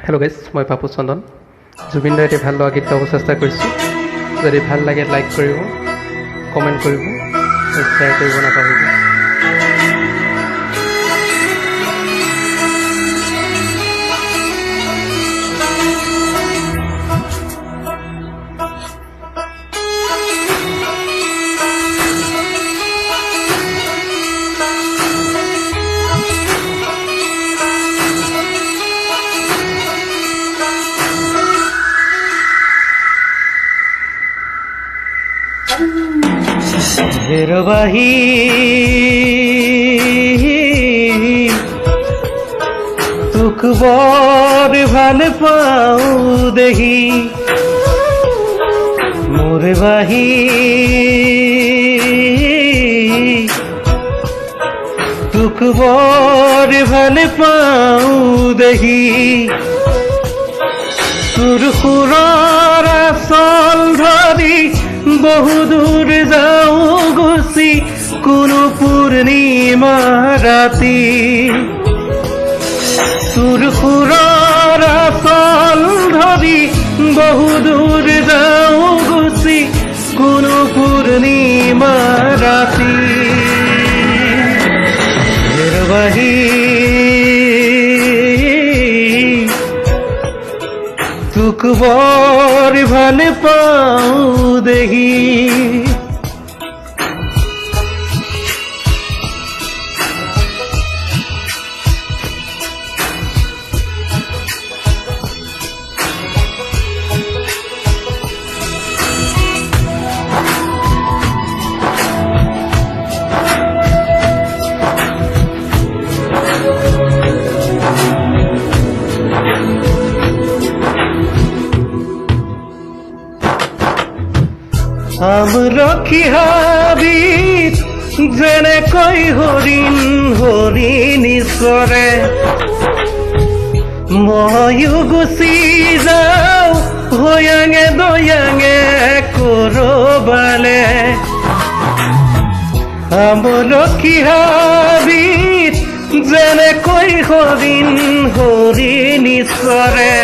Hello' guys, মই পাপু চন্দন। জুবিন দাৰ এটি ভাল লগা গীত গাব চেষ্টা কৰিছোঁ। যদি ভাল লাগে লাইক কৰিব, কমেণ্ট কৰিব আৰু শ্বেয়াৰ কৰিব নাপাহৰিব। হেৰবাহি তোক বৰ ভাল পাওঁ দেহি মোৰ বাহি তোক বৰ ভাল পাওঁ দেহি তোৰ সুৰৰ আচল ধৰি বহু দূৰ যাওঁ গুচি কোনো পূৰ্ণিমা ৰাতি তোৰ সুৰৰ আচল ধৰি বহু দূৰ যাওঁ গুচি কোনো পূৰ্ণিমা ৰাতি হেৰবাহি তোক বৰ ভাল পাওঁ দেহি আমলখি হাবিত যেনেকৈ হৰিণ হৰিণী চৰে ময়ো গুচি যাওঁ হয়াঙে দয়াঙে কৰবালে আমলখি হাবিত যেনেকৈ হৰিণ হৰিণী চৰে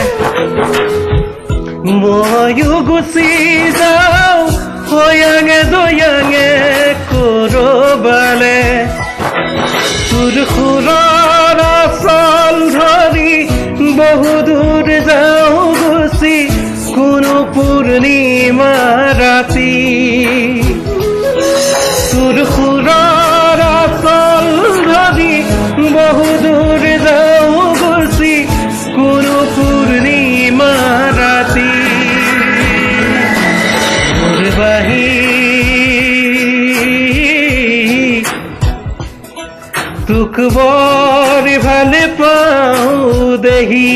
ময়ো গুচি যাওঁ হয়াঙে দয়াঙে কৰবালে তোৰ সুৰৰ আচল ধৰি বহু দূৰ যাওঁ গুচি কোনো পূৰ্ণিমা ৰাতি তোৰ সুৰৰ আচল ধৰি বহু দূৰ যাওঁ গুচি কোনো পূৰ্ণিমা ৰাতি তোক বৰ ভাল পাওঁ দেহি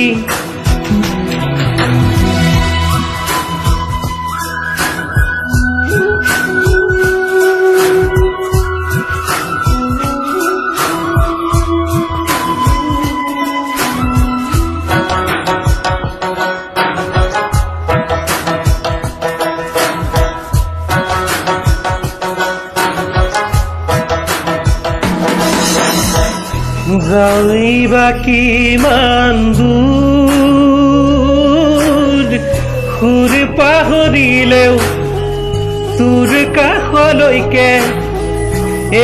যাওঁবা কিমান দূৰ সুৰ পাহৰিলেও তোৰ কাষলৈকে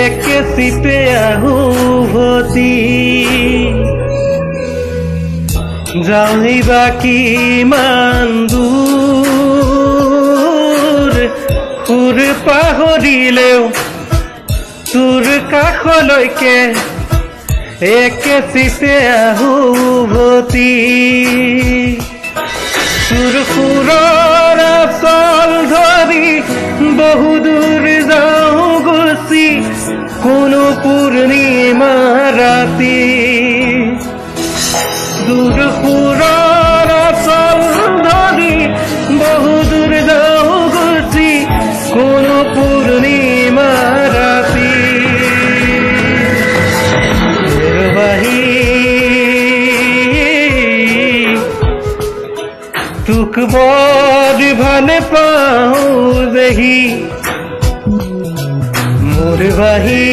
একে চিপে আহোঁ ভতি যাওঁবা কিমান দূৰ সুৰ পাহৰিলেও তোৰ কাষলৈকে একে চিপে আহুভতি তোৰ সুৰৰ আচল ধৰি বহু দূৰ যাওঁ গুচি কোনো পূৰ্ণিমা ৰাতি তোৰ সুৰৰ আচল ধৰি বহু দূৰ যাওঁ গুচি কোনো পূৰ্ণিমা ৰাতি তোক বৰ ভাল পাওঁ দেহি মোৰ বাহি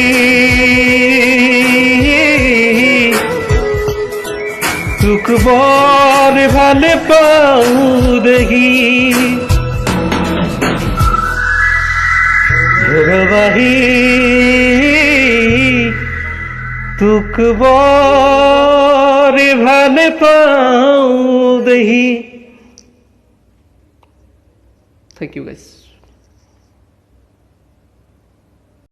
তোক তোক বৰ ভালে পাওঁ দেখি ৰবাহি তোক বৰ ভালে পাওঁ দেখি থ্যাংক ইউ গাইস।